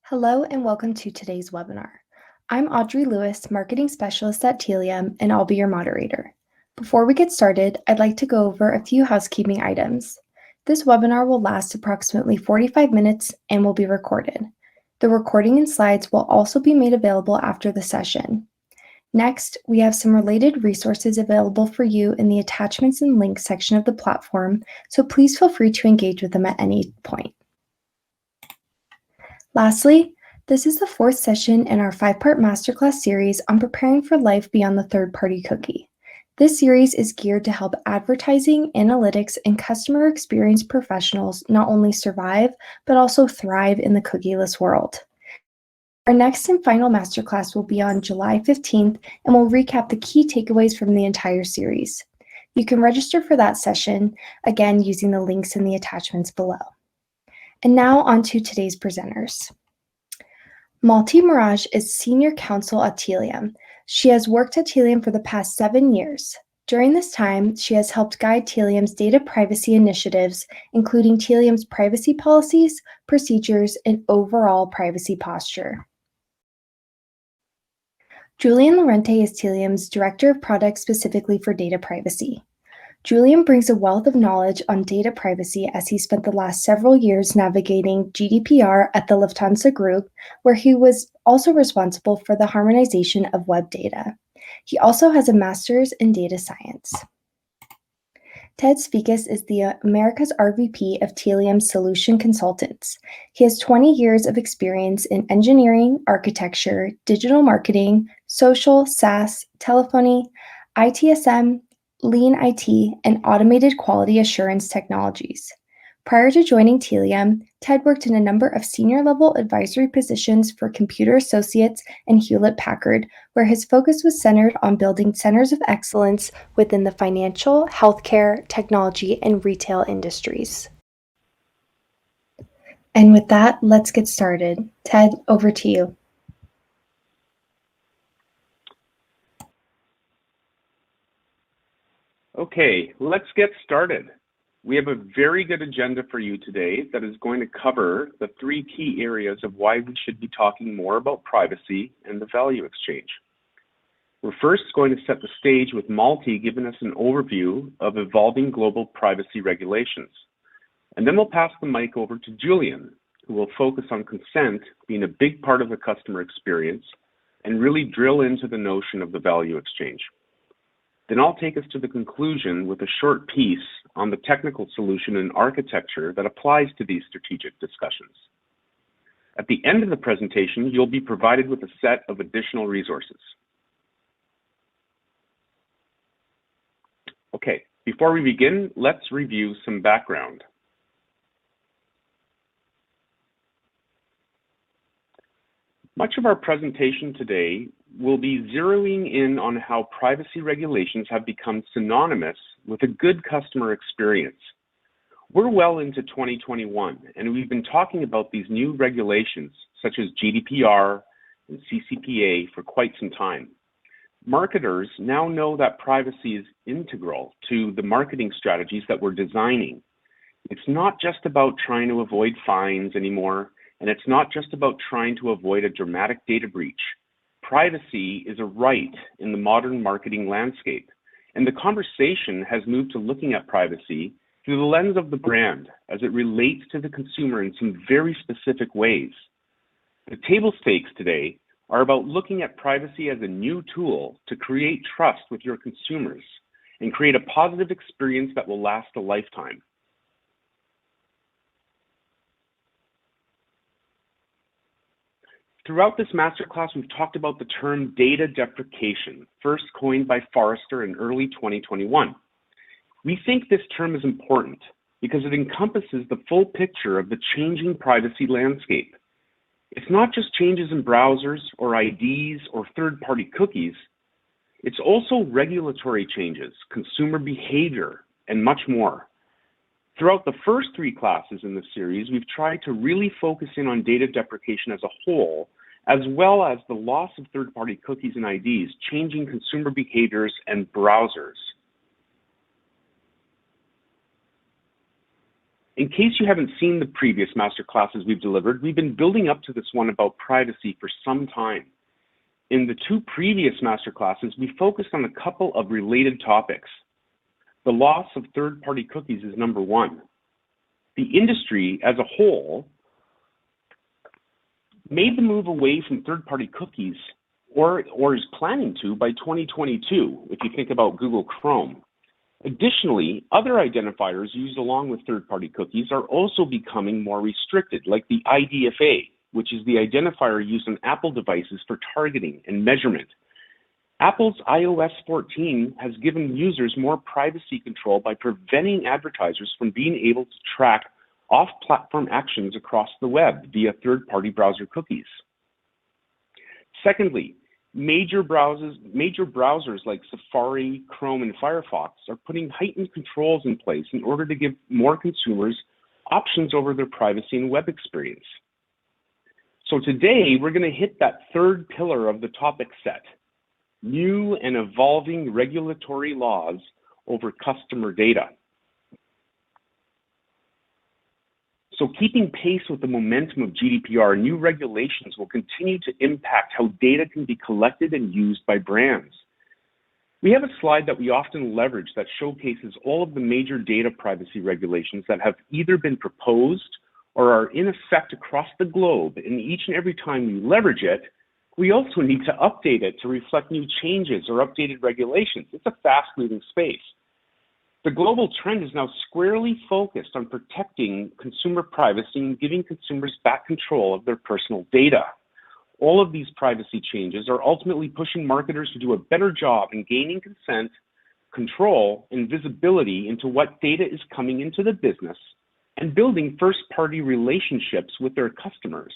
Hello and welcome to today's webinar. I'm Audrey Lewis, Marketing Specialist at Telium, and I'll be your moderator. Before we get started, I'd like to go over a few housekeeping items. This webinar will last approximately 45 minutes and will be recorded. The recording and slides will also be made available after the session. Next, we have some related resources available for you in the attachments and links section of the platform, so please feel free to engage with them at any point. Lastly, this is the fourth session in our 5-part Masterclass series on preparing for life beyond the third-party cookie. This series is geared to help advertising, analytics, and customer experience professionals not only survive, but also thrive in the cookieless world. Our next and final Masterclass will be on July 15th, and we'll recap the key takeaways from the entire series. You can register for that session, again, using the links in the attachments below. And now on to today's presenters. Malti Mirage is Senior Counsel at Telium. She has worked at Telium for the past 7 years. During this time, she has helped guide Telium's data privacy initiatives, including Telium's privacy policies, procedures, and overall privacy posture. Julian Lorente is Telium's Director of Product specifically for data privacy. Julian brings a wealth of knowledge on data privacy as he spent the last several years navigating GDPR at the Lufthansa Group, where he was also responsible for the harmonization of web data. He also has a master's in data science. Ted Spikas is the America's RVP of Telium Solution Consultants. He has 20 years of experience in engineering, architecture, digital marketing, social, SaaS, telephony, ITSM, Lean IT, and automated quality assurance technologies. Prior to joining Telium, Ted worked in a number of senior-level advisory positions for Computer Associates and Hewlett-Packard, where his focus was centered on building centers of excellence within the financial, healthcare, technology, and retail industries. And with that, let's get started. Ted, over to you. Okay, let's get started. We have a very good agenda for you today that is going to cover the 3 key areas of why we should be talking more about privacy and the value exchange. We're first going to set the stage with Malti giving us an overview of evolving global privacy regulations. And then we'll pass the mic over to Julian, who will focus on consent being a big part of the customer experience and really drill into the notion of the value exchange. Then I'll take us to the conclusion with a short piece on the technical solution and architecture that applies to these strategic discussions. At the end of the presentation, you'll be provided with a set of additional resources. Okay, before we begin, let's review some background. Much of our presentation today will be zeroing in on how privacy regulations have become synonymous with a good customer experience. We're well into 2021, and we've been talking about these new regulations, such as GDPR and CCPA, for quite some time. Marketers now know that privacy is integral to the marketing strategies that we're designing. It's not just about trying to avoid fines anymore, and it's not just about trying to avoid a dramatic data breach. Privacy is a right in the modern marketing landscape, and the conversation has moved to looking at privacy through the lens of the brand as it relates to the consumer in some very specific ways. The table stakes today are about looking at privacy as a new tool to create trust with your consumers and create a positive experience that will last a lifetime. Throughout this masterclass, we've talked about the term data deprecation, first coined by Forrester in early 2021. We think this term is important because it encompasses the full picture of the changing privacy landscape. It's not just changes in browsers or IDs or third-party cookies. It's also regulatory changes, consumer behavior, and much more. Throughout the first 3 classes in this series, we've tried to really focus in on data deprecation as a whole, as well as the loss of third-party cookies and IDs, changing consumer behaviors and browsers. In case you haven't seen the previous masterclasses we've delivered, we've been building up to this one about privacy for some time. In the 2 previous masterclasses, we focused on a couple of related topics. The loss of third-party cookies is number 1. The industry as a whole made the move away from third-party cookies or is planning to by 2022, if you think about Google Chrome. Additionally, other identifiers used along with third-party cookies are also becoming more restricted, like the IDFA, which is the identifier used on Apple devices for targeting and measurement. Apple's iOS 14 has given users more privacy control by preventing advertisers from being able to track off-platform actions across the web via third-party browser cookies. Secondly, major browsers like Safari, Chrome, and Firefox are putting heightened controls in place in order to give more consumers options over their privacy and web experience. So today, we're going to hit that third pillar of the topic set, new and evolving regulatory laws over customer data. So keeping pace with the momentum of GDPR, new regulations will continue to impact how data can be collected and used by brands. We have a slide that we often leverage that showcases all of the major data privacy regulations that have either been proposed or are in effect across the globe, and each and every time we leverage it, we also need to update it to reflect new changes or updated regulations. It's a fast-moving space. The global trend is now squarely focused on protecting consumer privacy and giving consumers back control of their personal data. All of these privacy changes are ultimately pushing marketers to do a better job in gaining consent, control, and visibility into what data is coming into the business and building first-party relationships with their customers.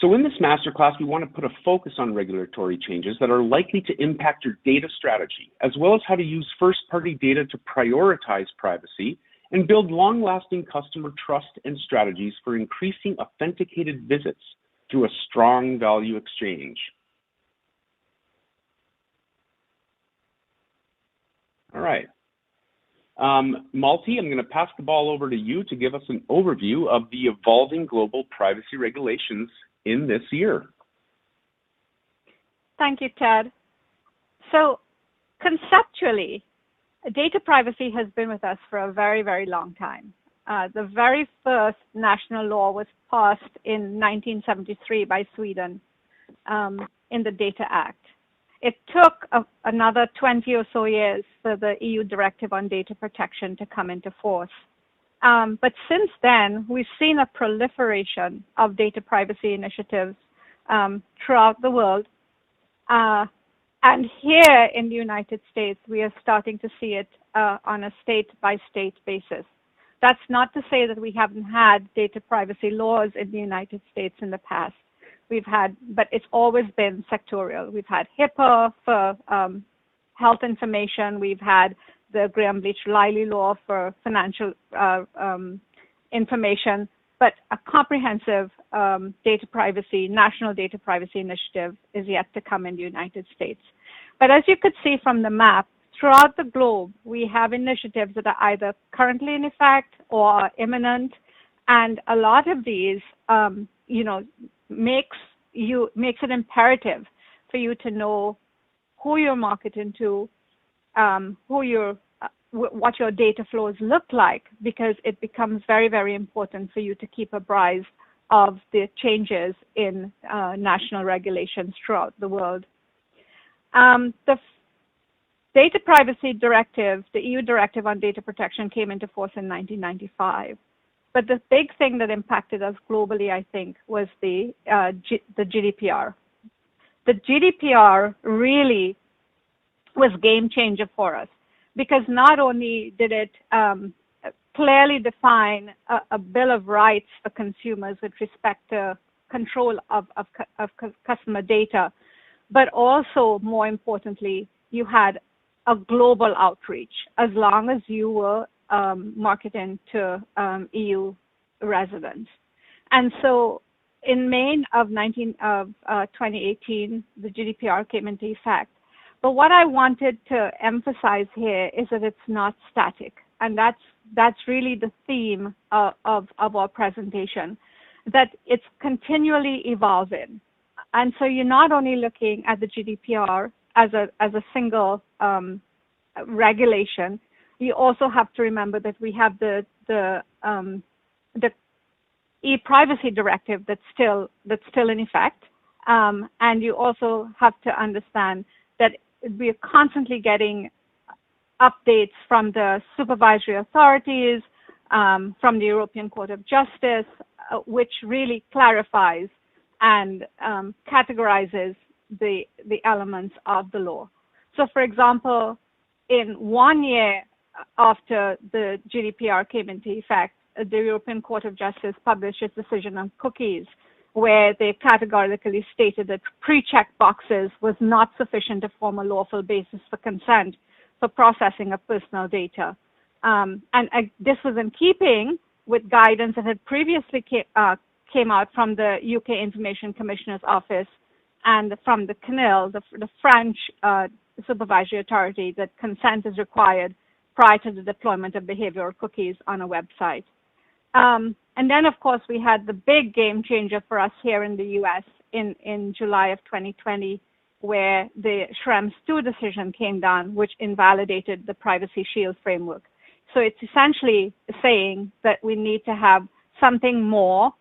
So in this masterclass, we want to put a focus on regulatory changes that are likely to impact your data strategy, as well as how to use first-party data to prioritize privacy and build long-lasting customer trust and strategies for increasing authenticated visits through a strong value exchange. All right. Malti, I'm going to pass the ball over to you to give us an overview of the evolving global privacy regulations in this year. Thank you, Ted. So conceptually, data privacy has been with us for a very, very long time. The very first national law was passed in 1973 by Sweden in the Data Act. It took another 20 or so years for the EU Directive on Data Protection to come into force. But since then, we've seen a proliferation of data privacy initiatives throughout the world. And here in the United States, we are starting to see it on a state-by-state basis. That's not to say that we haven't had data privacy laws in the United States in the past. But it's always been sectorial. We've had HIPAA for health information. We've had the Graham-Leach-Riley law for financial information, but a comprehensive national data privacy initiative is yet to come in the United States. But as you could see from the map, throughout the globe, we have initiatives that are either currently in effect or are imminent, and a lot of these, makes it imperative for you to know who you're marketing to, what your data flows look like, because it becomes very, very important for you to keep abreast of the changes in national regulations throughout the world. The Data Privacy Directive, the EU Directive on Data Protection, came into force in 1995. But the big thing that impacted us globally, I think, was the GDPR. The GDPR really was a game changer for us, because not only did it clearly define a bill of rights for consumers with respect to control of customer data, but also, more importantly, you had a global outreach as long as you were marketing to EU residents. And so in May of 2018, the GDPR came into effect. But what I wanted to emphasize here is that it's not static. And that's really the theme of our presentation, that it's continually evolving. And so you're not only looking at the GDPR as a single regulation, you also have to remember that we have the e-privacy directive that's still in effect, and you also have to understand that we are constantly getting updates from the supervisory authorities, from the European Court of Justice, which really clarifies and categorizes the elements of the law. So, for example, in 1 year after the GDPR came into effect, the European Court of Justice published its decision on cookies, where they categorically stated that pre-check boxes was not sufficient to form a lawful basis for consent for processing of personal data. This was in keeping with guidance that had previously came out from the UK Information Commissioner's Office and from the CNIL, the French supervisory authority, that consent is required prior to the deployment of behavioral cookies on a website. And then, of course, we had the big game changer for us here in the US in July of 2020, where the Schrems II decision came down, which invalidated the Privacy Shield framework. So it's essentially saying that we need to have something more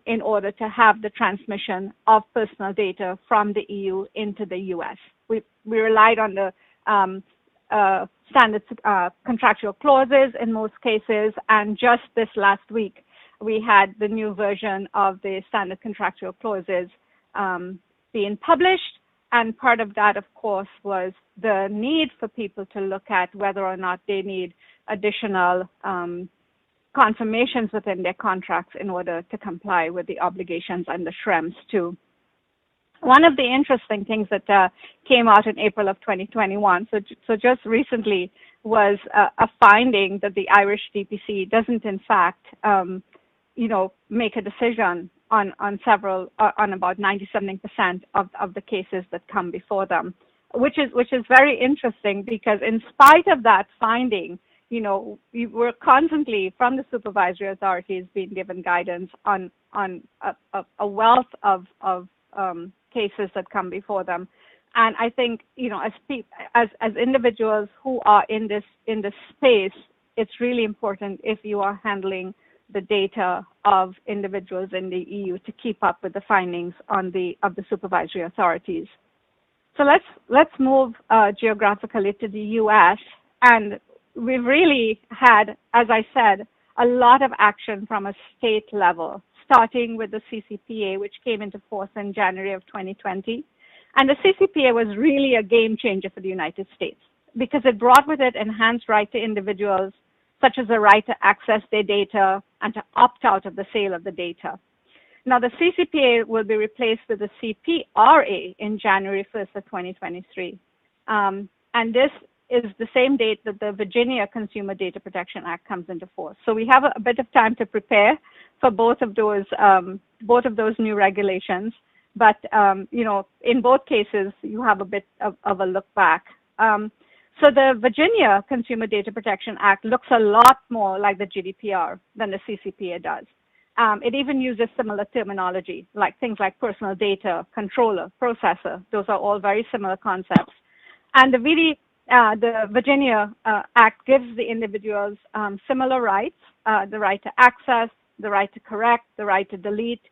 in order to have the transmission of personal data from the EU into the US. We relied on the standard contractual clauses in most cases, and just this last week, we had the new version of the standard contractual clauses being published. And part of that, of course, was the need for people to look at whether or not they need additional confirmations within their contracts in order to comply with the obligations under Schrems II. One of the interesting things that came out in April of 2021, so just recently, was a finding that the Irish DPC doesn't, in fact, make a decision on about 97% of the cases that come before them, which is very interesting, because in spite of that finding, we were constantly from the supervisory authorities being given guidance on a wealth of cases that come before them. And I think, as individuals who are in this space, it's really important, if you are handling the data of individuals in the EU, to keep up with the findings of the supervisory authorities. So let's move geographically to the US, and we've really had, as I said, a lot of action from a state level, starting with the CCPA, which came into force in January of 2020. And the CCPA was really a game changer for the United States, because it brought with it enhanced right to individuals, such as the right to access their data and to opt out of the sale of the data. Now, the CCPA will be replaced with the CPRA in January 1st of 2023. And this is the same date that the Virginia Consumer Data Protection Act comes into force. So we have a bit of time to prepare for both of those new regulations. But, in both cases, you have a bit of a look back. So the Virginia Consumer Data Protection Act looks a lot more like the GDPR than the CCPA does. It even uses similar terminology, like things like personal data, controller, processor. Those are all very similar concepts. And the Virginia Act gives the individuals similar rights, the right to access, the right to correct, the right to delete,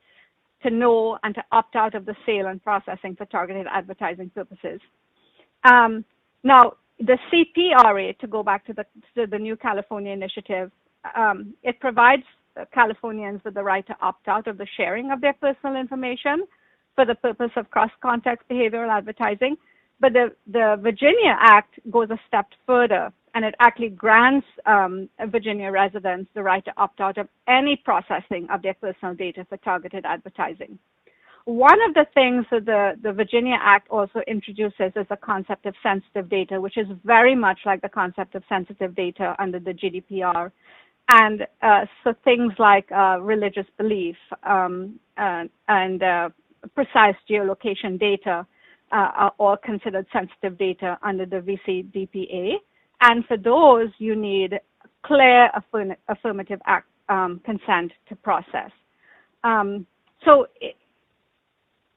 to know, and to opt out of the sale and processing for targeted advertising purposes. Now, the CPRA, to go back to the new California initiative, it provides Californians with the right to opt out of the sharing of their personal information for the purpose of cross-context behavioral advertising. But the Virginia Act goes a step further, and it actually grants Virginia residents the right to opt out of any processing of their personal data for targeted advertising. One of the things that the Virginia Act also introduces is the concept of sensitive data, which is very much like the concept of sensitive data under the GDPR. And so things like religious belief and precise geolocation data or considered sensitive data under the VCDPA. And for those, you need clear affirmative consent to process.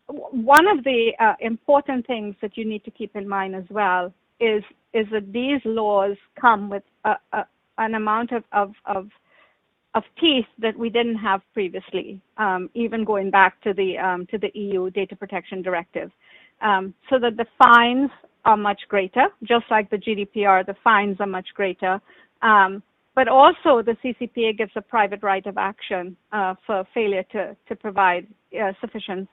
One of the important things that you need to keep in mind as well is that these laws come with an amount of teeth that we didn't have previously, even going back to the EU Data Protection Directive, so that the fines are much greater, just like the GDPR. The fines are much greater, but also the CCPA gives a private right of action for failure to provide sufficient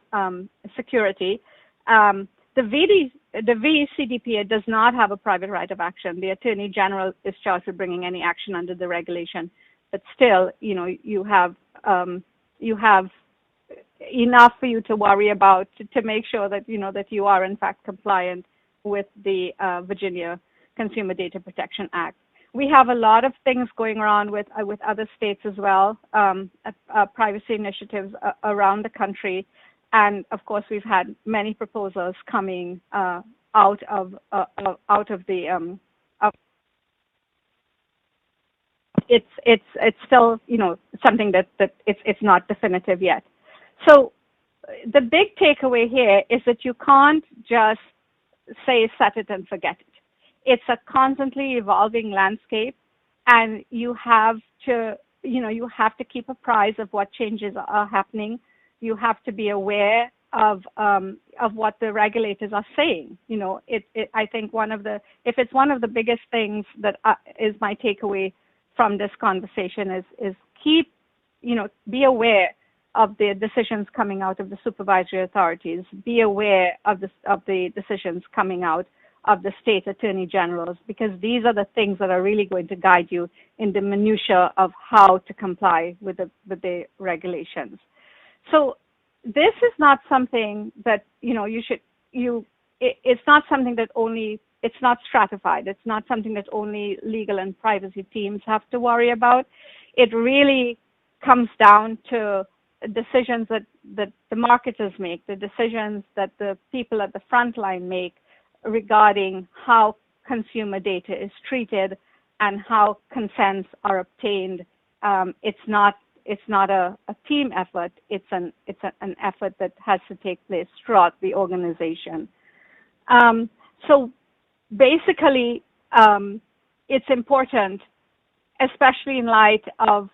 security. The VCDPA does not have a private right of action. The Attorney General is charged with bringing any action under the regulation, but still, you have enough for you to worry about to make sure that that you are in fact compliant with the Virginia Consumer Data Protection Act. We have a lot of things going around with other states as well, privacy initiatives around the country. And of course, we've had many proposals coming out of the. It's still something that it's not definitive yet. So the big takeaway here is that you can't just say set it and forget it. It's a constantly evolving landscape, and you have to keep apprised of what changes are happening. You have to be aware of what the regulators are saying. I think if it's one of the biggest things that is my takeaway from this conversation is be aware of the decisions coming out of the supervisory authorities. Be aware of the decisions coming out of the state attorney generals, because these are the things that are really going to guide you in the minutia of how to comply with the regulations. So this is not something that it's not something that it's not stratified. It's not something that only legal and privacy teams have to worry about. It really comes down to decisions that the marketers make, the decisions that the people at the front line make regarding how consumer data is treated and how consents are obtained. It's not a team effort. It's an effort that has to take place throughout the organization. So basically, it's important, especially in light of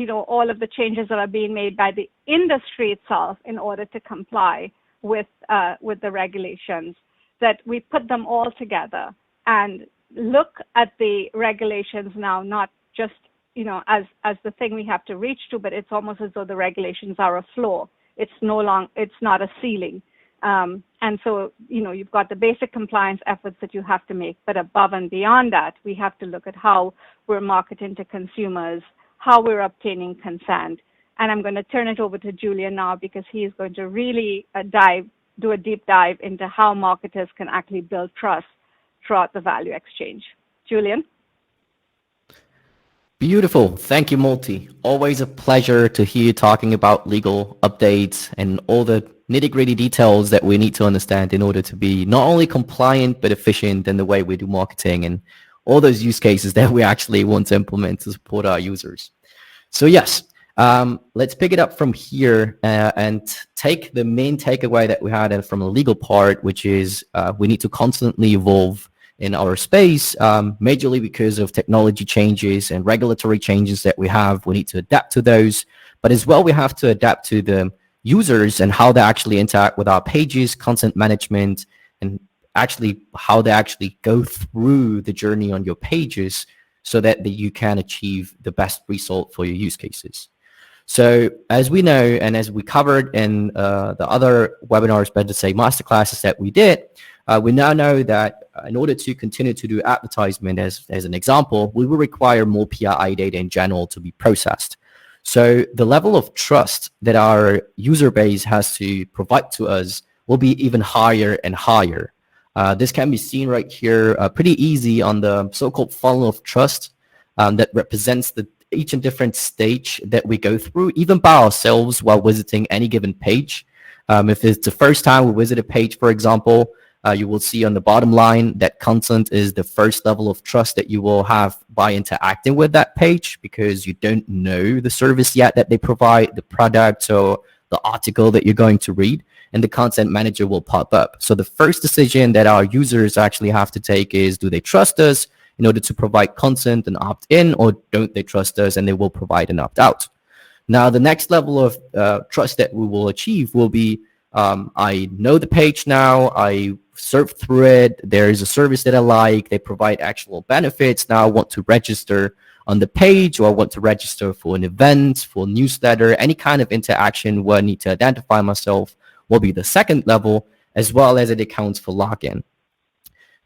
all of the changes that are being made by the industry itself in order to comply with the regulations, that we put them all together and look at the regulations now, not just as the thing we have to reach to, but it's almost as though the regulations are a floor. It's not a ceiling. And so, you've got the basic compliance efforts that you have to make, but above and beyond that, we have to look at how we're marketing to consumers, how we're obtaining consent. And I'm going to turn it over to Julian now, because he is going to really do a deep dive into how marketers can actually build trust throughout the value exchange. Julian? Beautiful. Thank you, Multi. Always a pleasure to hear you talking about legal updates and all the nitty-gritty details that we need to understand in order to be not only compliant, but efficient in the way we do marketing and all those use cases that we actually want to implement to support our users. So yes, let's pick it up from here and take the main takeaway that we had from the legal part, which is we need to constantly evolve in our space, majorly because of technology changes and regulatory changes that we have. We need to adapt to those, but as well, we have to adapt to the users and how they actually interact with our pages, content management, and actually how they actually go through the journey on your pages so that you can achieve the best result for your use cases. So as we know, and as we covered in the other webinars, better to say masterclasses that we did, we now know that in order to continue to do advertisement, as an example, we will require more PII data in general to be processed. So the level of trust that our user base has to provide to us will be even higher and higher. This can be seen right here pretty easy on the so-called funnel of trust that represents each and different stage that we go through, even by ourselves while visiting any given page. If it's the first time we visit a page, for example, you will see on the bottom line that content is the first level of trust that you will have by interacting with that page, because you don't know the service yet that they provide, the product or the article that you're going to read, and the content manager will pop up. So the first decision that our users actually have to take is, do they trust us in order to provide content and opt in, or don't they trust us and they will provide an opt out? Now, the next level of trust that we will achieve will be, I know the page now, I surf through it, there is a service that I like, they provide actual benefits, now I want to register on the page, or I want to register for an event, for a newsletter, any kind of interaction where I need to identify myself will be the second level, as well as it accounts for login.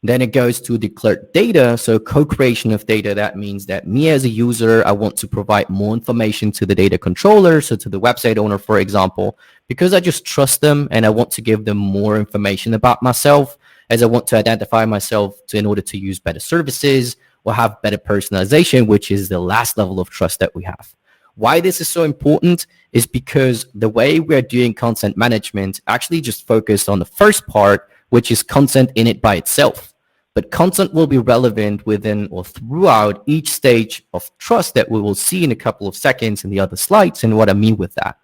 Then it goes to declared data. So co-creation of data, that means that me as a user, I want to provide more information to the data controller, so to the website owner, for example, because I just trust them and I want to give them more information about myself, as I want to identify myself in order to use better services or have better personalization, which is the last level of trust that we have. Why this is so important is because the way we're doing content management actually just focused on the first part, which is content in it by itself. But content will be relevant within or throughout each stage of trust that we will see in a couple of seconds in the other slides, and what I mean with that.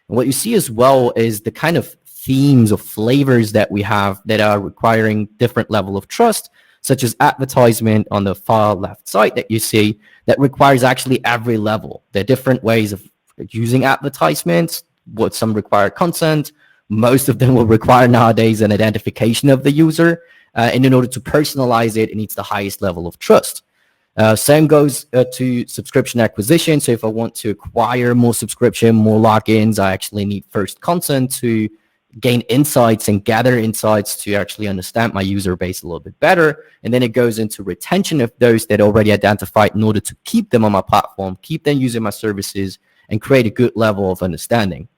And what you see as well is the kind of themes or flavors that we have that are requiring different level of trust, such as advertisement on the far left side that you see, that requires actually every level. There are different ways of using advertisements, what some require consent. Most of them will require nowadays an identification of the user. And in order to personalize it, it needs the highest level of trust. Same goes to subscription acquisition. So if I want to acquire more subscription, more logins, I actually need first consent to gain insights and gather insights to actually understand my user base a little bit better. And then it goes into retention of those that already identified in order to keep them on my platform, keep them using my services, and create a good level of understanding.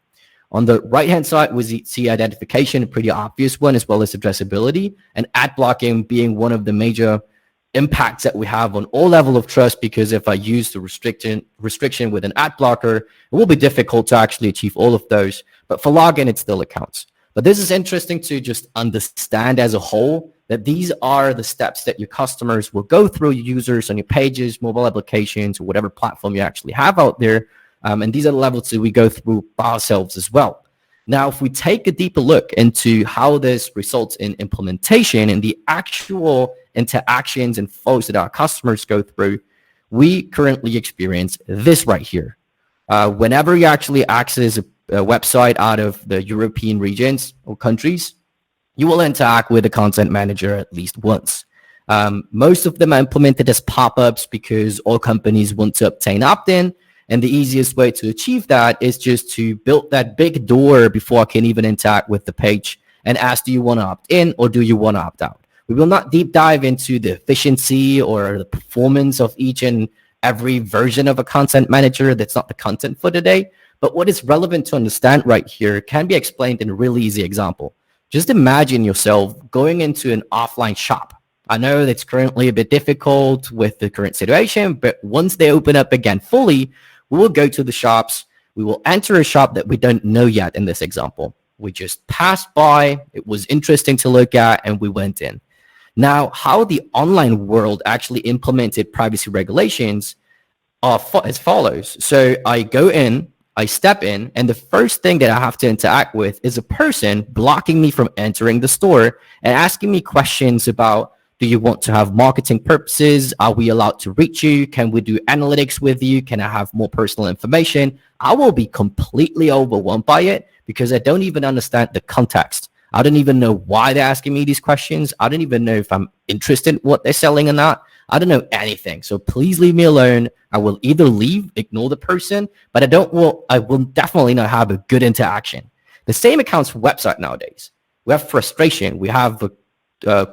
On the right-hand side, we see identification, a pretty obvious one, as well as addressability, and ad blocking being one of the major impacts that we have on all level of trust, because if I use the restriction with an ad blocker, it will be difficult to actually achieve all of those. But for login, it still accounts. But this is interesting to just understand as a whole, that these are the steps that your customers will go through, your users on your pages, mobile applications, or whatever platform you actually have out there. And these are the levels that we go through by ourselves as well. Now, if we take a deeper look into how this results in implementation and the actual interactions and flows that our customers go through, we currently experience this right here. Whenever you actually access a website out of the European regions or countries, you will interact with the content manager at least once. Most of them are implemented as pop-ups because all companies want to obtain opt-in. And the easiest way to achieve that is just to build that big door before I can even interact with the page and ask, do you want to opt in or do you want to opt out? We will not deep dive into the efficiency or the performance of each and every version of a content manager. That's not the content for today. But what is relevant to understand right here can be explained in a really easy example. Just imagine yourself going into an offline shop. I know that's currently a bit difficult with the current situation, but once they open up again fully, we will go to the shops. We will enter a shop that we don't know yet in this example. We just passed by. It was interesting to look at, and we went in. Now, how the online world actually implemented privacy regulations are as follows. So I go in, I step in, and the first thing that I have to interact with is a person blocking me from entering the store and asking me questions about, do you want to have marketing purposes? Are we allowed to reach you? Can we do analytics with you? Can I have more personal information? I will be completely overwhelmed by it because I don't even understand the context. I don't even know why they're asking me these questions. I don't even know if I'm interested in what they're selling or not. I don't know anything. So please leave me alone. I will either leave, ignore the person, but I will definitely not have a good interaction. The same accounts for website nowadays. We have frustration. We have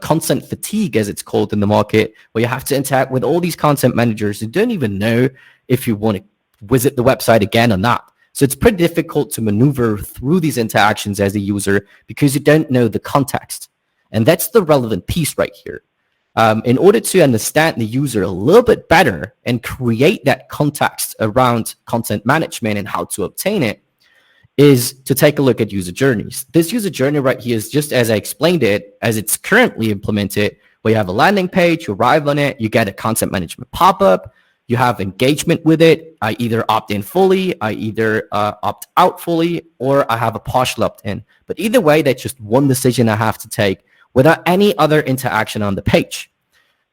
content fatigue, as it's called in the market, where you have to interact with all these content managers who don't even know if you want to visit the website again or not. So it's pretty difficult to maneuver through these interactions as a user because you don't know the context. And that's the relevant piece right here. In order to understand the user a little bit better and create that context around content management and how to obtain it, is to take a look at user journeys. This user journey right here is just as I explained it, as it's currently implemented, where you have a landing page, you arrive on it, you get a content management pop-up, you have engagement with it. I either opt in fully, I either opt out fully, or I have a partial opt-in. But either way, that's just one decision I have to take without any other interaction on the page.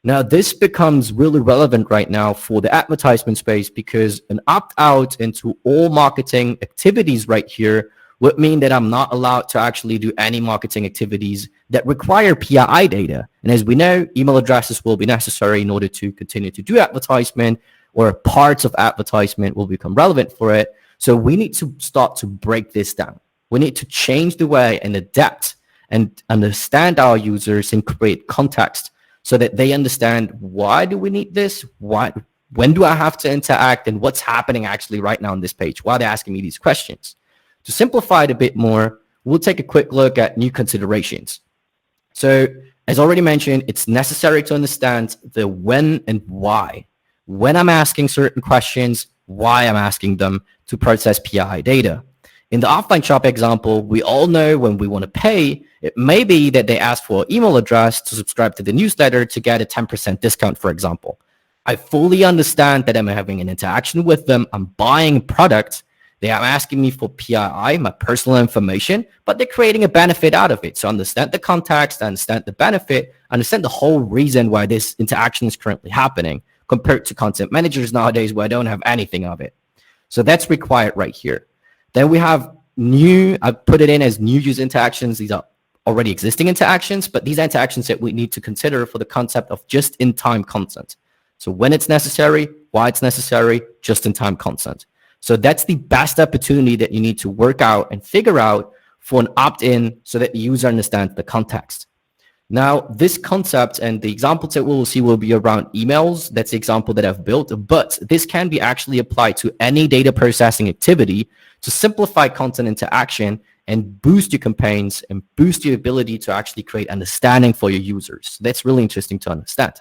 Now, this becomes really relevant right now for the advertisement space because an opt-out into all marketing activities right here would mean that I'm not allowed to actually do any marketing activities that require PII data. And as we know, email addresses will be necessary in order to continue to do advertisement, or parts of advertisement will become relevant for it. So we need to start to break this down. We need to change the way and adapt and understand our users and create context so that they understand, why do we need this? When do I have to interact, and what's happening actually right now on this page? Why are they asking me these questions? To simplify it a bit more, we'll take a quick look at new considerations. So as already mentioned, it's necessary to understand the when and why. When I'm asking certain questions, why I'm asking them to process PII data. In the offline shop example, we all know when we want to pay, it may be that they ask for an email address to subscribe to the newsletter to get a 10% discount, for example. I fully understand that I'm having an interaction with them. I'm buying a product. They are asking me for PII, my personal information, but they're creating a benefit out of it. So understand the context, understand the benefit, understand the whole reason why this interaction is currently happening, compared to content managers nowadays where I don't have anything of it. So that's required right here. Then we have I put it in as new user interactions. These are already existing interactions, but these are interactions that we need to consider for the concept of just-in-time content. So when it's necessary, why it's necessary, just-in-time content. So that's the best opportunity that you need to work out and figure out for an opt-in so that the user understands the context. Now, this concept and the examples that we'll see will be around emails. That's the example that I've built, but this can be actually applied to any data processing activity to simplify content interaction and boost your campaigns and boost your ability to actually create understanding for your users. That's really interesting to understand.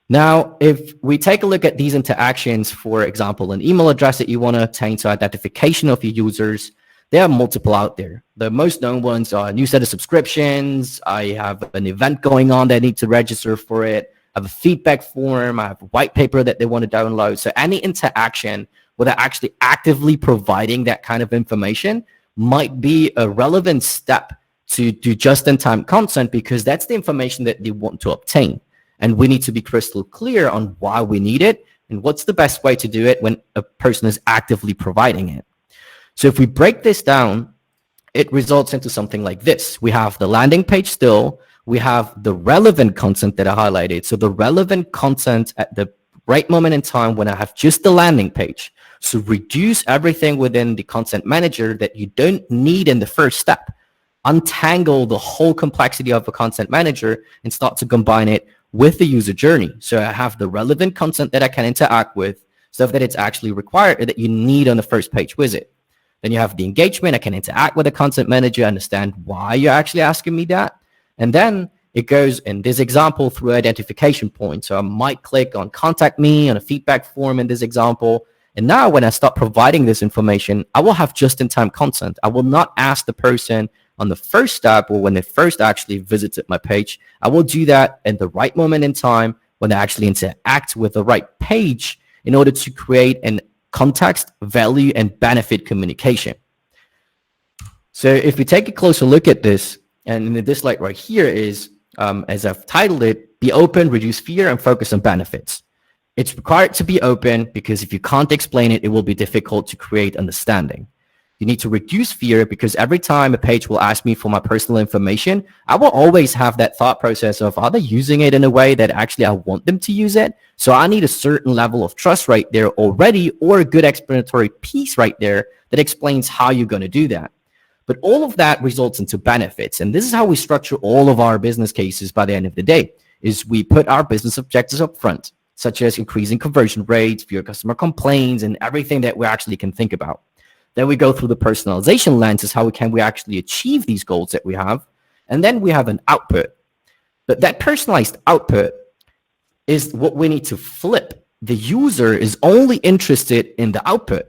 Now, if we take a look at these interactions, for example, an email address that you want to obtain to identification of your users, there are multiple out there. The most known ones are newsletter subscriptions. I have an event going on that I need to register for it. I have a feedback form. I have a white paper that they want to download. So any interaction where they're actually actively providing that kind of information might be a relevant step to do just-in-time content, because that's the information that they want to obtain. And we need to be crystal clear on why we need it and what's the best way to do it when a person is actively providing it. So if we break this down, it results into something like this. We have the landing page still. We have the relevant content that I highlighted. So the relevant content at the right moment in time when I have just the landing page. So reduce everything within the content manager that you don't need in the first step. Untangle the whole complexity of a content manager and start to combine it with the user journey. So I have the relevant content that I can interact with, stuff that it's actually required that you need on the first page visit. Then you have the engagement. I can interact with the content manager, understand why you're actually asking me that. And then it goes in this example through identification points. So I might click on contact me on a feedback form in this example. And now when I start providing this information, I will have just-in-time content. I will not ask the person on the first step or when they first actually visited my page. I will do that in the right moment in time when they actually interact with the right page in order to create an context, value, and benefit communication. So if we take a closer look at this, and this slide right here is, as I've titled it, be open, reduce fear, and focus on benefits. It's required to be open because if you can't explain it, it will be difficult to create understanding. You need to reduce fear because every time a page will ask me for my personal information, I will always have that thought process of, are they using it in a way that actually I want them to use it? So I need a certain level of trust right there already, or a good explanatory piece right there that explains how you're going to do that. But all of that results into benefits. And this is how we structure all of our business cases by the end of the day, is we put our business objectives up front, such as increasing conversion rates, fewer customer complaints, and everything that we actually can think about. Then we go through the personalization lens, is how can we actually achieve these goals that we have. And then we have an output. But that personalized output is what we need to flip. The user is only interested in the output.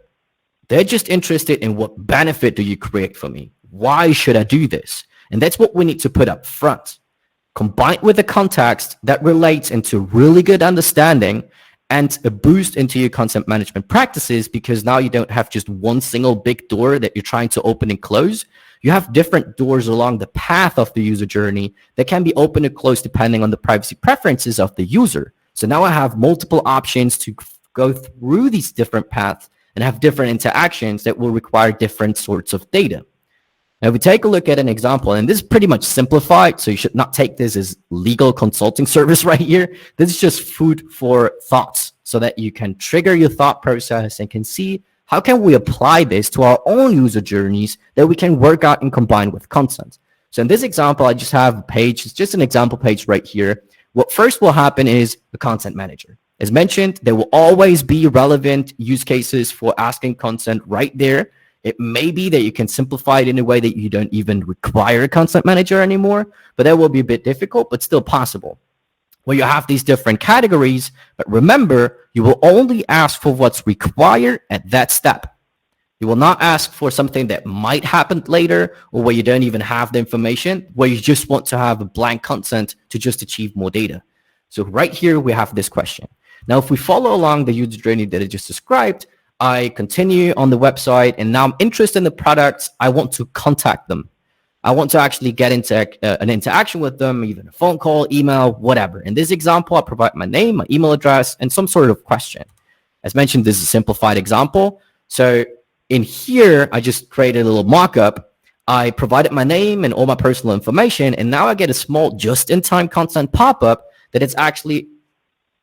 They're just interested in what benefit do you create for me? Why should I do this? And that's what we need to put up front. Combined with the context that relates into really good understanding and a boost into your content management practices, because now you don't have just one single big door that you're trying to open and close. You have different doors along the path of the user journey that can be open and closed depending on the privacy preferences of the user. So now I have multiple options to go through these different paths and have different interactions that will require different sorts of data. Now, if we take a look at an example, and this is pretty much simplified, so you should not take this as legal consulting service right here. This is just food for thoughts so that you can trigger your thought process and can see how can we apply this to our own user journeys that we can work out and combine with content. So in this example, I just have a page. It's just an example page right here. What first will happen is the content manager. As mentioned, there will always be relevant use cases for asking content right there. It may be that you can simplify it in a way that you don't even require a content manager anymore, but that will be a bit difficult, but still possible. Where you have these different categories, but remember, you will only ask for what's required at that step. You will not ask for something that might happen later or where you don't even have the information, where you just want to have a blank content to just achieve more data. So right here, we have this question. Now, if we follow along the user journey that I just described, I continue on the website and now I'm interested in the products. I want to contact them. I want to actually get into an interaction with them, even a phone call, email, whatever. In this example, I provide my name, my email address, and some sort of question. As mentioned, this is a simplified example. So in here, I just created a little mock-up. I provided my name and all my personal information, and now I get a small just-in-time content pop-up that it's actually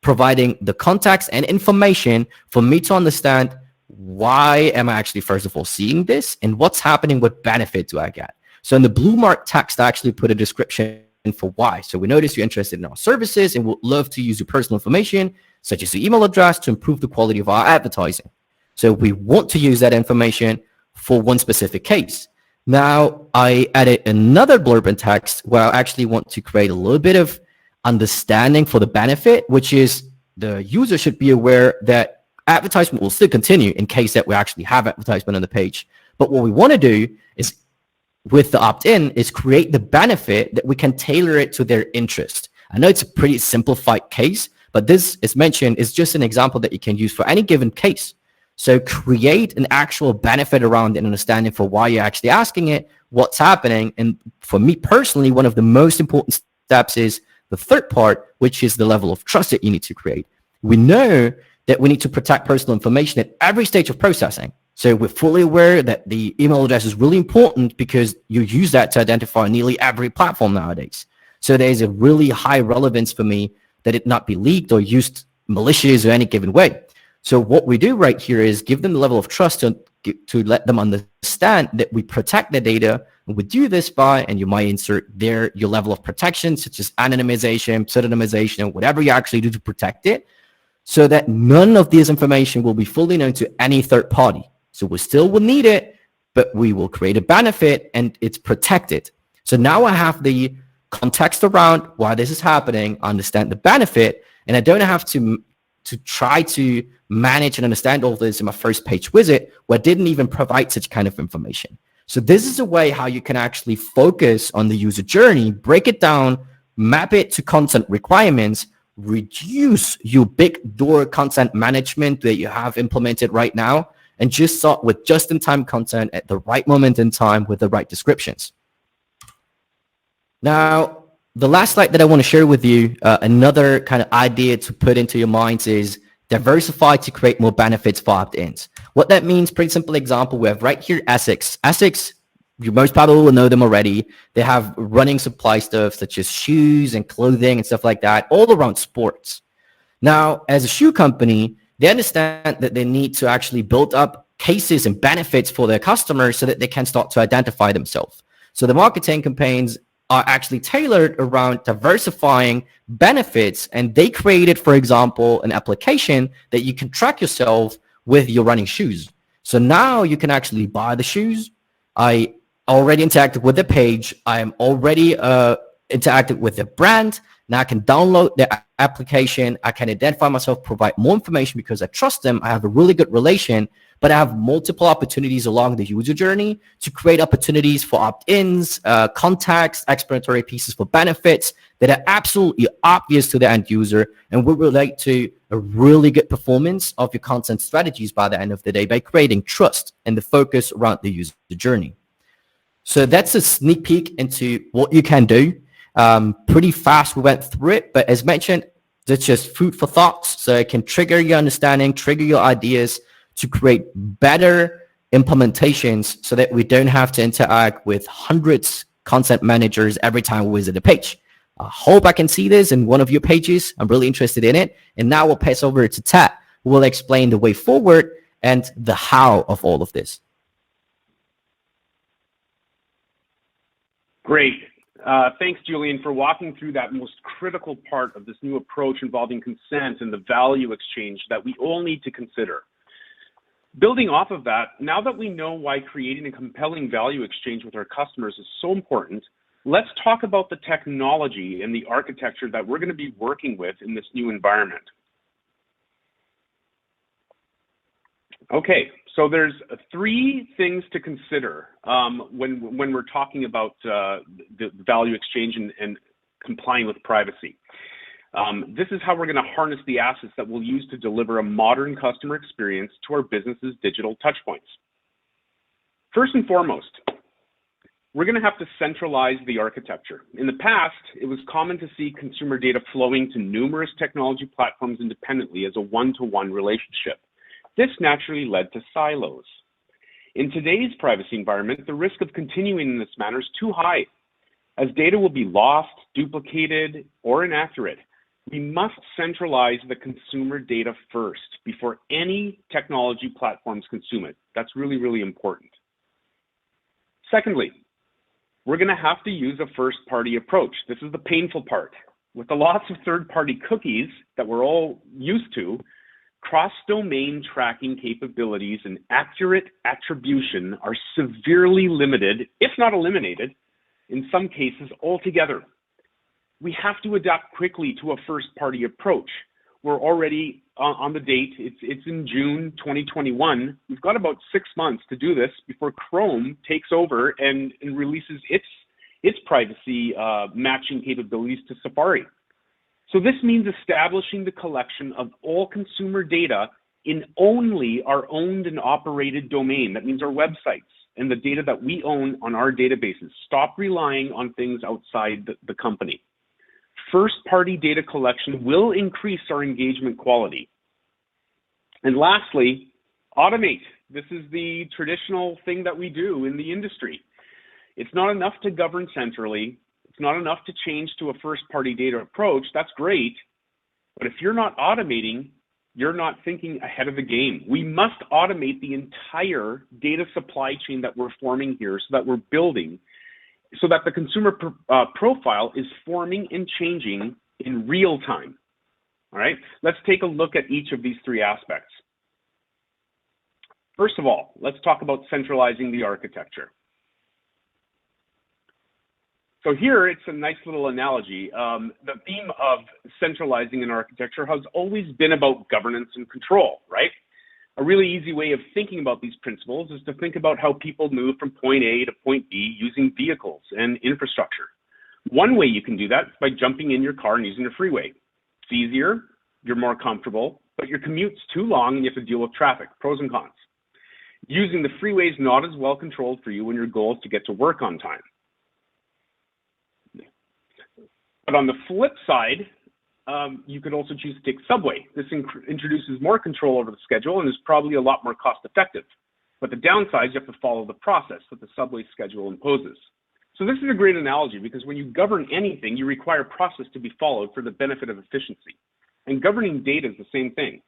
providing the context and information for me to understand why am I actually, first of all, seeing this and what's happening, what benefit do I get? So in the blue mark text, I actually put a description for why. So we notice you're interested in our services and would love to use your personal information, such as your email address, to improve the quality of our advertising. So we want to use that information for one specific case. Now, I added another blurb in text where I actually want to create a little bit of understanding for the benefit, which is the user should be aware that advertisement will still continue in case that we actually have advertisement on the page. But what we want to do is, with the opt-in, is create the benefit that we can tailor it to their interest. I know it's a pretty simplified case, but this, as mentioned, is just an example that you can use for any given case. So create an actual benefit around an understanding for why you're actually asking it, what's happening. And for me personally, one of the most important steps is the third part, which is the level of trust that you need to create. We know that we need to protect personal information at every stage of processing. So we're fully aware that the email address is really important because you use that to identify nearly every platform nowadays. So there's a really high relevance for me that it not be leaked or used malicious or any given way. So what we do right here is give them the level of trust to let them understand that we protect the data. And we do this by, and you might insert there your level of protection, such as anonymization, pseudonymization, whatever you actually do to protect it, so that none of this information will be fully known to any third party. So we still will need it, but we will create a benefit and it's protected. So now I have the context around why this is happening, understand the benefit, and I don't have to try to manage and understand all this in my first page visit where I didn't even provide such kind of information. So this is a way how you can actually focus on the user journey, break it down, map it to content requirements, reduce your big door content management that you have implemented right now, and just start with just-in-time content at the right moment in time with the right descriptions. Now, the last slide that I want to share with you, another kind of idea to put into your minds is diversify to create more benefits for opt-ins. What that means, pretty simple example, we have right here Essex. Essex, you most probably will know them already. They have running supply stuff such as shoes and clothing and stuff like that, all around sports. Now, as a shoe company, they understand that they need to actually build up cases and benefits for their customers so that they can start to identify themselves. So the marketing campaigns are actually tailored around diversifying benefits, and they created, for example, an application that you can track yourself with your running shoes. So now you can actually buy the shoes. I already interacted with the page. I am already interacted with the brand. Now I can download the application. I can identify myself, provide more information because I trust them. I have a really good relation. but I have multiple opportunities along the user journey to create opportunities for opt-ins, context, explanatory pieces for benefits that are absolutely obvious to the end user and will relate to a really good performance of your content strategies by the end of the day by creating trust and the focus around the user journey. So that's a sneak peek into what you can do. Pretty fast we went through it, but as mentioned, that's just food for thought. So it can trigger your understanding, trigger your ideas to create better implementations so that we don't have to interact with hundreds content managers every time we visit a page. I hope I can see this in one of your pages. I'm really interested in it. And now we'll pass over to Tat, who will explain the way forward and the how of all of this. Great. Thanks, Julian, for walking through that most critical part of this new approach involving consent and the value exchange that we all need to consider. Building off of that, now that we know why creating a compelling value exchange with our customers is so important, let's talk about the technology and the architecture that we're going to be working with in this new environment. Okay, so there's three things to consider when we're talking about the value exchange and complying with privacy. This is how we're going to harness the assets that we'll use to deliver a modern customer experience to our business's digital touchpoints. First and foremost, we're going to have to centralize the architecture. In the past, it was common to see consumer data flowing to numerous technology platforms independently as a one-to-one relationship. This naturally led to silos. In today's privacy environment, the risk of continuing in this manner is too high, as data will be lost, duplicated, or inaccurate. We must centralize the consumer data first before any technology platforms consume it. That's really, really important. Secondly, we're going to have to use a first-party approach. This is the painful part. With the lots of third-party cookies that we're all used to, cross-domain tracking capabilities and accurate attribution are severely limited, if not eliminated, in some cases altogether. We have to adapt quickly to a first-party approach. We're already on the date. It's in June 2021. We've got about 6 months to do this before Chrome takes over and releases its privacy matching capabilities to Safari. So this means establishing the collection of all consumer data in only our owned and operated domain. That means our websites and the data that we own on our databases. Stop relying on things outside the company. First-party data collection will increase our engagement quality. And lastly, automate. This is the traditional thing that we do in the industry. It's not enough to govern centrally. It's not enough to change to a first-party data approach. That's great. But if you're not automating, you're not thinking ahead of the game. We must automate the entire data supply chain that we're forming here, so that we're building, so that the consumer profile is forming and changing in real time. All right, let's take a look at each of these three aspects. First of all, let's talk about centralizing the architecture. So here, it's a nice little analogy. The theme of centralizing an architecture has always been about governance and control, right? A really easy way of thinking about these principles is to think about how people move from point A to point B using vehicles and infrastructure. One way you can do that is by jumping in your car and using the freeway. It's easier, you're more comfortable, but your commute's too long and you have to deal with traffic, pros and cons. Using the freeway is not as well controlled for you when your goal is to get to work on time. But on the flip side, you could also choose to take subway. This introduces more control over the schedule and is probably a lot more cost effective. But the downside is you have to follow the process that the subway schedule imposes. So this is a great analogy because when you govern anything, you require process to be followed for the benefit of efficiency. And governing data is the same thing.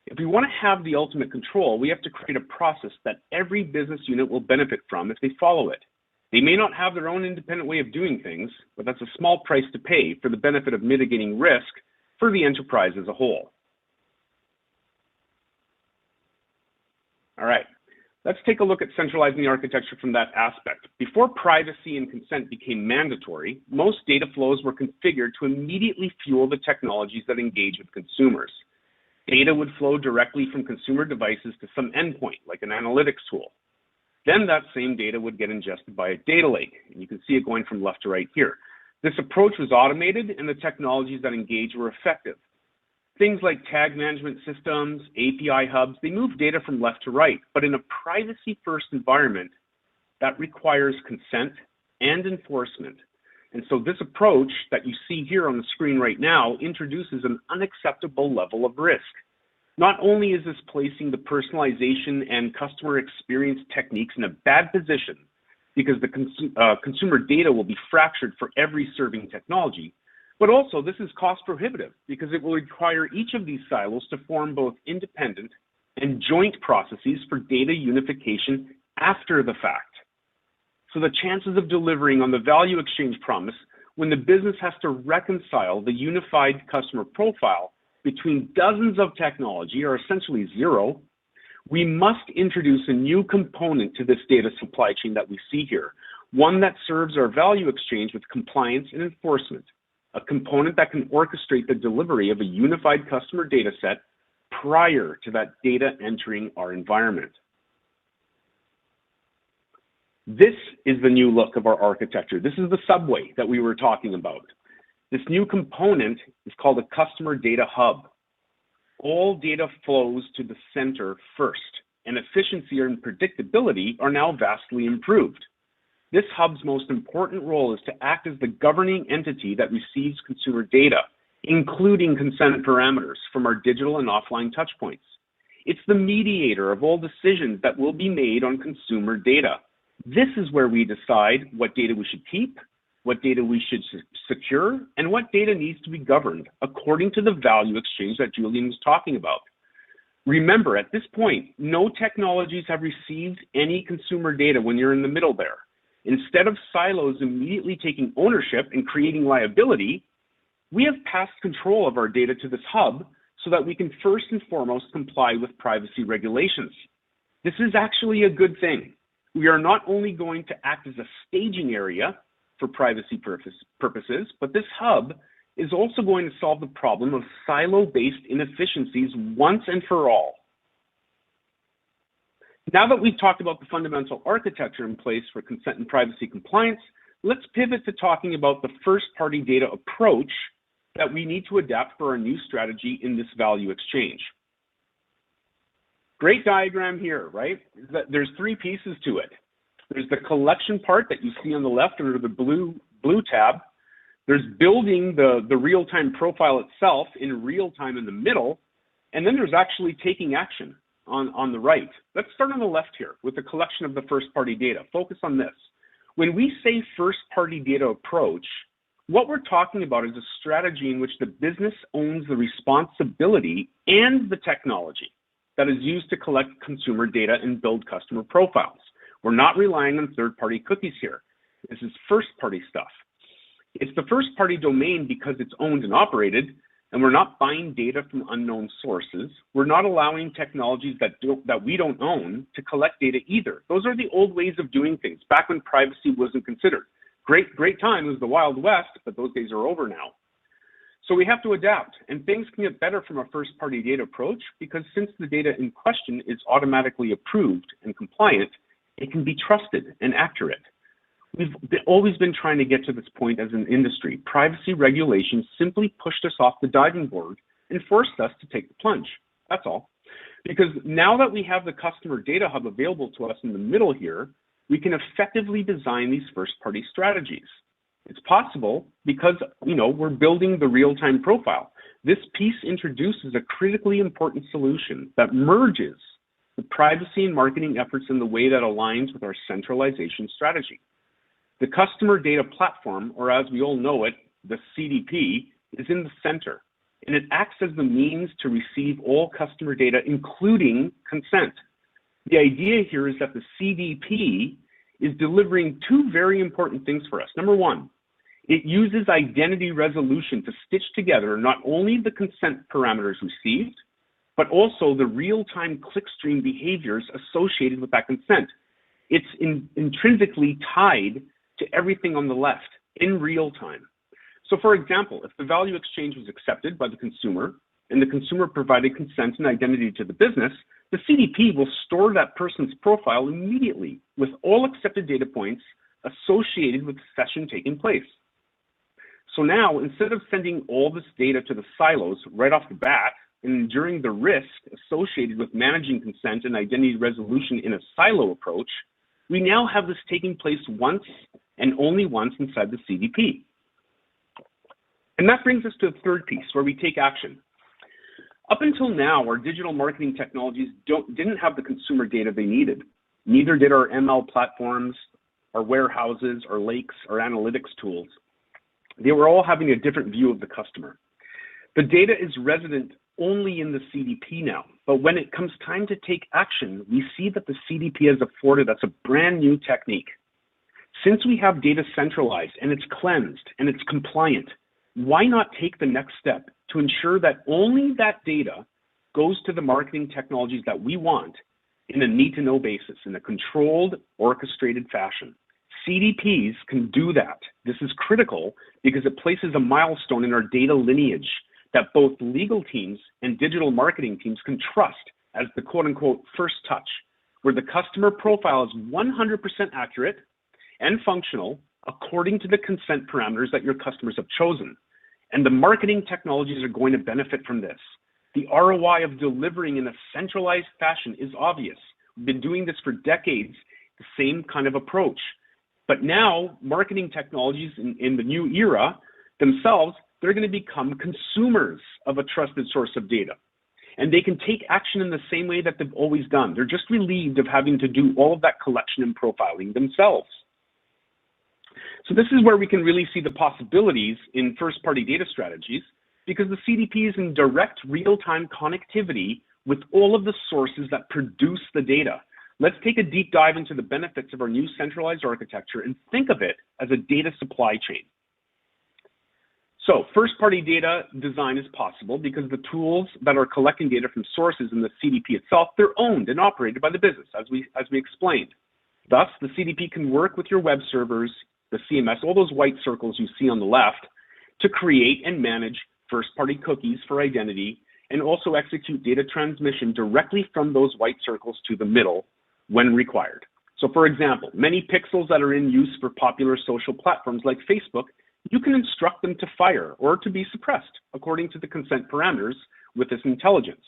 If we want to have the ultimate control, we have to create a process that every business unit will benefit from if they follow it. They may not have their own independent way of doing things, but that's a small price to pay for the benefit of mitigating risk for the enterprise as a whole. All right, let's take a look at centralizing the architecture from that aspect. Before privacy and consent became mandatory, most data flows were configured to immediately fuel the technologies that engage with consumers. Data would flow directly from consumer devices to some endpoint, like an analytics tool. Then that same data would get ingested by a data lake, and you can see it going from left to right here. This approach was automated, and the technologies that engage were effective. Things like tag management systems, API hubs, they move data from left to right, but in a privacy-first environment, that requires consent and enforcement. And so this approach that you see here on the screen right now introduces an unacceptable level of risk. Not only is this placing the personalization and customer experience techniques in a bad position because the consumer data will be fractured for every serving technology, but also this is cost prohibitive because it will require each of these silos to form both independent and joint processes for data unification after the fact. So the chances of delivering on the value exchange promise when the business has to reconcile the unified customer profile between dozens of technology are essentially zero. We must introduce a new component to this data supply chain that we see here, one that serves our value exchange with compliance and enforcement, a component that can orchestrate the delivery of a unified customer data set prior to that data entering our environment. This is the new look of our architecture. This is the subway that we were talking about. This new component is called a customer data hub. All data flows to the center first, and efficiency and predictability are now vastly improved. This hub's most important role is to act as the governing entity that receives consumer data, including consent parameters from our digital and offline touchpoints. It's the mediator of all decisions that will be made on consumer data. This is where we decide what data we should keep, what data we should secure, and what data needs to be governed according to the value exchange that Julian was talking about. Remember, at this point, no technologies have received any consumer data when you're in the middle there. Instead of silos immediately taking ownership and creating liability, we have passed control of our data to this hub so that we can first and foremost comply with privacy regulations. This is actually a good thing. We are not only going to act as a staging area for privacy purposes, but this hub is also going to solve the problem of silo-based inefficiencies once and for all. Now that we've talked about the fundamental architecture in place for consent and privacy compliance, let's pivot to talking about the first-party data approach that we need to adapt for our new strategy in this value exchange. Great diagram here, right? There's three pieces to it. There's the collection part that you see on the left under the blue tab. There's building the real-time profile itself in real time in the middle. And then there's actually taking action on the right. Let's start on the left here with the collection of the first-party data. Focus on this. When we say first-party data approach, what we're talking about is a strategy in which the business owns the responsibility and the technology that is used to collect consumer data and build customer profiles. We're not relying on third-party cookies here. This is first-party stuff. It's the first-party domain because it's owned and operated, and we're not buying data from unknown sources. We're not allowing technologies that we don't own to collect data either. Those are the old ways of doing things, back when privacy wasn't considered. Great time, it was the Wild West, but those days are over now. So we have to adapt, and things can get better from a first-party data approach because since the data in question is automatically approved and compliant, it can be trusted and accurate. We've always been trying to get to this point as an industry. Privacy regulations simply pushed us off the diving board and forced us to take the plunge. That's all. Because now that we have the customer data hub available to us in the middle here, we can effectively design these first-party strategies. It's possible because, we're building the real-time profile. This piece introduces a critically important solution that merges the privacy and marketing efforts in the way that aligns with our centralization strategy. The customer data platform, or as we all know it, the CDP, is in the center, and it acts as the means to receive all customer data, including consent. The idea here is that the CDP is delivering two very important things for us. Number one, it uses identity resolution to stitch together not only the consent parameters received, but also the real-time clickstream behaviors associated with that consent. It's intrinsically tied to everything on the left in real time. So for example, if the value exchange was accepted by the consumer, and the consumer provided consent and identity to the business, the CDP will store that person's profile immediately with all accepted data points associated with the session taking place. So now, instead of sending all this data to the silos right off the bat and enduring the risk associated with managing consent and identity resolution in a silo approach, we now have this taking place once and only once inside the CDP. And that brings us to the third piece, where we take action. Up until now, our digital marketing technologies didn't have the consumer data they needed. Neither did our ML platforms, our warehouses, our lakes, our analytics tools. They were all having a different view of the customer. The data is resident only in the CDP now, but when it comes time to take action, we see that the CDP has afforded us a brand new technique. Since we have data centralized and it's cleansed and it's compliant, why not take the next step to ensure that only that data goes to the marketing technologies that we want in a need-to-know basis, in a controlled, orchestrated fashion? CDPs can do that. This is critical because it places a milestone in our data lineage that both legal teams and digital marketing teams can trust as the quote-unquote first touch, where the customer profile is 100% accurate and functional according to the consent parameters that your customers have chosen. And the marketing technologies are going to benefit from this. The ROI of delivering in a centralized fashion is obvious. We've been doing this for decades, the same kind of approach. But now, marketing technologies in the new era themselves, they're going to become consumers of a trusted source of data. And they can take action in the same way that they've always done. They're just relieved of having to do all of that collection and profiling themselves. So this is where we can really see the possibilities in first-party data strategies, because the CDP is in direct real-time connectivity with all of the sources that produce the data. Let's take a deep dive into the benefits of our new centralized architecture and think of it as a data supply chain. So first-party data design is possible because the tools that are collecting data from sources in the CDP itself, they're owned and operated by the business, as we explained. Thus, the CDP can work with your web servers, the CMS, all those white circles you see on the left, to create and manage first-party cookies for identity and also execute data transmission directly from those white circles to the middle when required. So for example, many pixels that are in use for popular social platforms like Facebook, you can instruct them to fire or to be suppressed according to the consent parameters with this intelligence.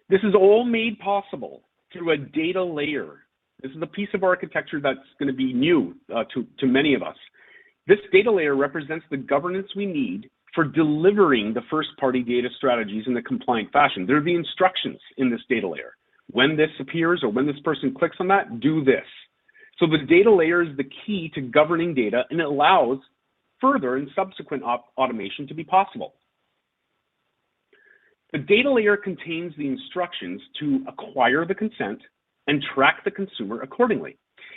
This is all made possible through a data layer. This is a piece of architecture that's going to be new to many of us. This data layer represents the governance we need for delivering the first-party data strategies in a compliant fashion. There are the instructions in this data layer. When this appears or when this person clicks on that, do this. So the data layer is the key to governing data, and it allows further and subsequent automation to be possible. The data layer contains the instructions to acquire the consent and track the consumer accordingly.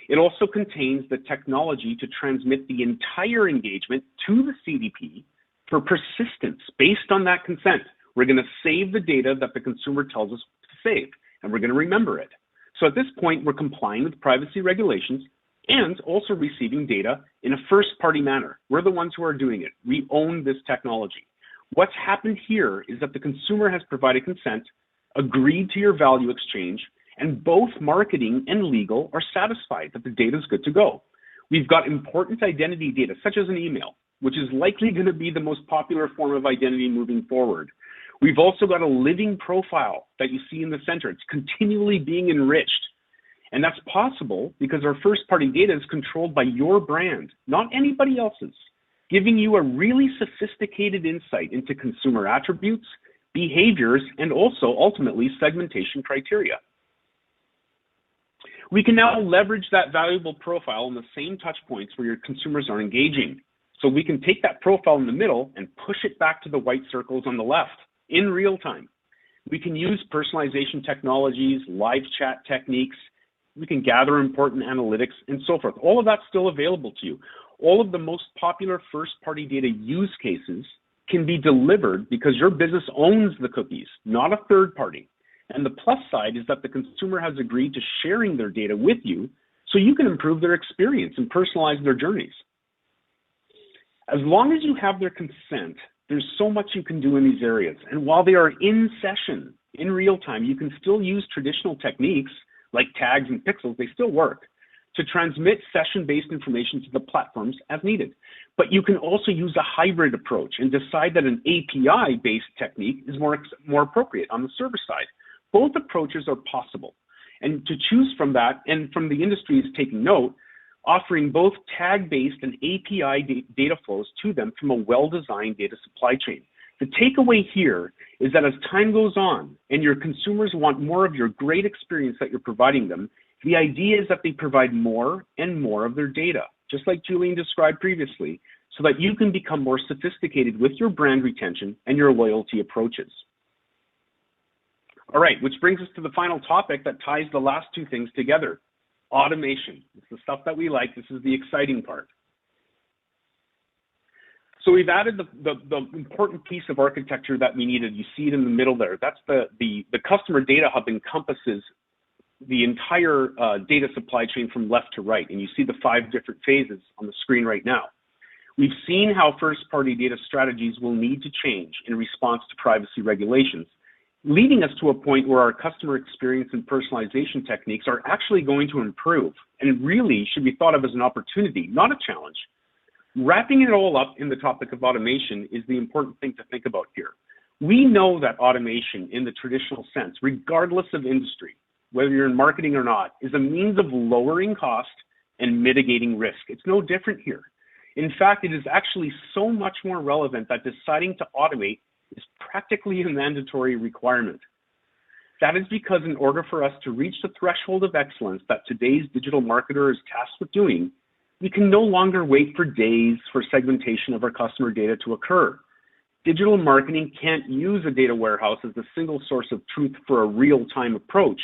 It also contains the technology to transmit the entire engagement to the CDP for persistence based on that consent. We're going to save the data that the consumer tells us to save, and we're going to remember it. So at this point, we're complying with privacy regulations and also receiving data in a first-party manner. We're the ones who are doing it. We own this technology. What's happened here is that the consumer has provided consent, agreed to your value exchange, and both marketing and legal are satisfied that the data is good to go. We've got important identity data, such as an email, which is likely going to be the most popular form of identity moving forward. We've also got a living profile that you see in the center. It's continually being enriched. And that's possible because our first-party data is controlled by your brand, not anybody else's, giving you a really sophisticated insight into consumer attributes, behaviors, and also ultimately segmentation criteria. We can now leverage that valuable profile on the same touch points where your consumers are engaging. So we can take that profile in the middle and push it back to the white circles on the left in real time. We can use personalization technologies, live chat techniques. We can gather important analytics and so forth. All of that's still available to you. All of the most popular first-party data use cases can be delivered because your business owns the cookies, not a third party. And the plus side is that the consumer has agreed to sharing their data with you so you can improve their experience and personalize their journeys. As long as you have their consent, There's so much you can do in these areas. And while they are in session, in real time, you can still use traditional techniques like tags and pixels, they still work, to transmit session-based information to the platforms as needed. But you can also use a hybrid approach and decide that an API-based technique is more appropriate on the server side. Both approaches are possible. And to choose from that, and from the industry is taking note, offering both tag-based and API data flows to them from a well-designed data supply chain. The takeaway here is that as time goes on and your consumers want more of your great experience that you're providing them, the idea is that they provide more and more of their data, just like Julian described previously, so that you can become more sophisticated with your brand retention and your loyalty approaches. All right, which brings us to the final topic that ties the last two things together. Automation. It's the stuff that we like. This is the exciting part. So we've added the important piece of architecture that we needed. You see it in the middle there. That's the customer data hub encompasses the entire data supply chain from left to right. And you see the 5 different phases on the screen right now. We've seen how first-party data strategies will need to change in response to privacy regulations, leading us to a point where our customer experience and personalization techniques are actually going to improve and really should be thought of as an opportunity, not a challenge. Wrapping it all up in the topic of automation is the important thing to think about here. We know that automation in the traditional sense, regardless of industry, whether you're in marketing or not, is a means of lowering cost and mitigating risk. It's no different here. In fact, it is actually so much more relevant that deciding to automate is practically a mandatory requirement. That is because in order for us to reach the threshold of excellence that today's digital marketer is tasked with doing, we can no longer wait for days for segmentation of our customer data to occur. Digital marketing can't use a data warehouse as the single source of truth for a real-time approach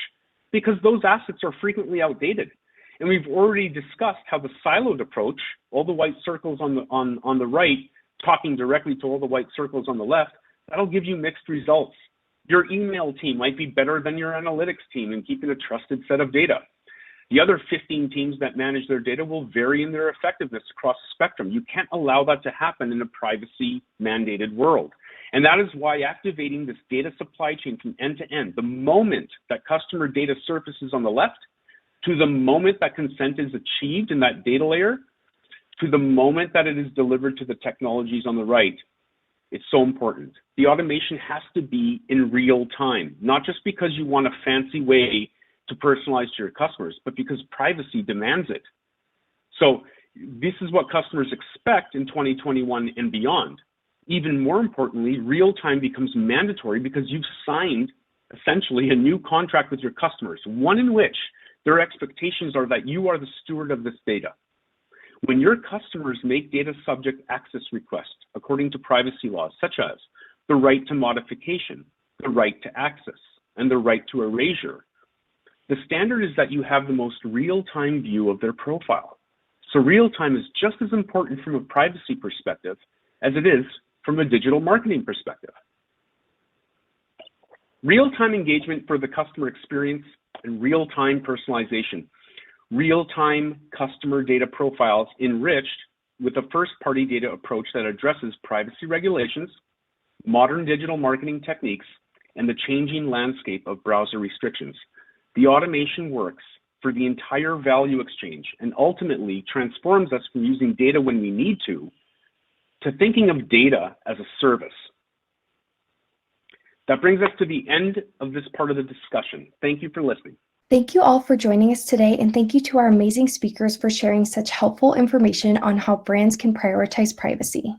because those assets are frequently outdated. And we've already discussed how the siloed approach, all the white circles on the right, talking directly to all the white circles on the left, that'll give you mixed results. Your email team might be better than your analytics team in keeping a trusted set of data. The other 15 teams that manage their data will vary in their effectiveness across the spectrum. You can't allow that to happen in a privacy-mandated world. And that is why activating this data supply chain from end to end, the moment that customer data surfaces on the left, to the moment that consent is achieved in that data layer, to the moment that it is delivered to the technologies on the right, it's so important. The automation has to be in real time, not just because you want a fancy way to personalize to your customers, but because privacy demands it. So this is what customers expect in 2021 and beyond. Even more importantly, real time becomes mandatory because you've signed essentially a new contract with your customers, one in which their expectations are that you are the steward of this data. When your customers make data subject access requests according to privacy laws, such as the right to modification, the right to access, and the right to erasure, the standard is that you have the most real-time view of their profile. So real-time is just as important from a privacy perspective as it is from a digital marketing perspective. Real-time engagement for the customer experience and real-time personalization. Real-time customer data profiles enriched with a first-party data approach that addresses privacy regulations, modern digital marketing techniques, and the changing landscape of browser restrictions. The automation works for the entire value exchange and ultimately transforms us from using data when we need to thinking of data as a service. That brings us to the end of this part of the discussion. Thank you for listening. Thank you all for joining us today, and thank you to our amazing speakers for sharing such helpful information on how brands can prioritize privacy.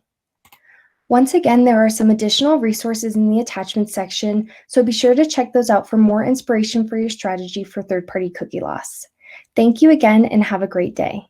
Once again, there are some additional resources in the attachment section, so be sure to check those out for more inspiration for your strategy for third-party cookie loss. Thank you again, and have a great day.